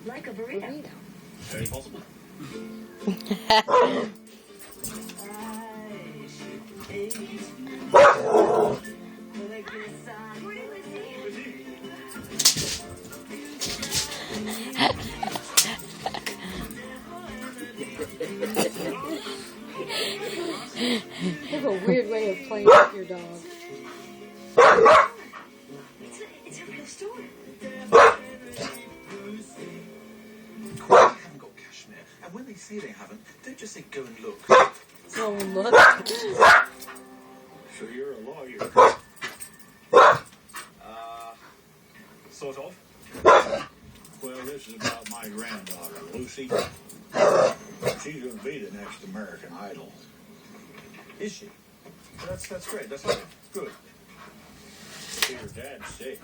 Like a burrito. Very possible. That's a weird way of playing with your dog. It's a real store. They haven't got cashmere, and when they say they haven't, don't just say go and look. So look. So you're a lawyer. Sort of. Well, this is about my granddaughter, Lucy. She's going to be the next American Idol. Is she? That's great. That's good. Your dad's sick.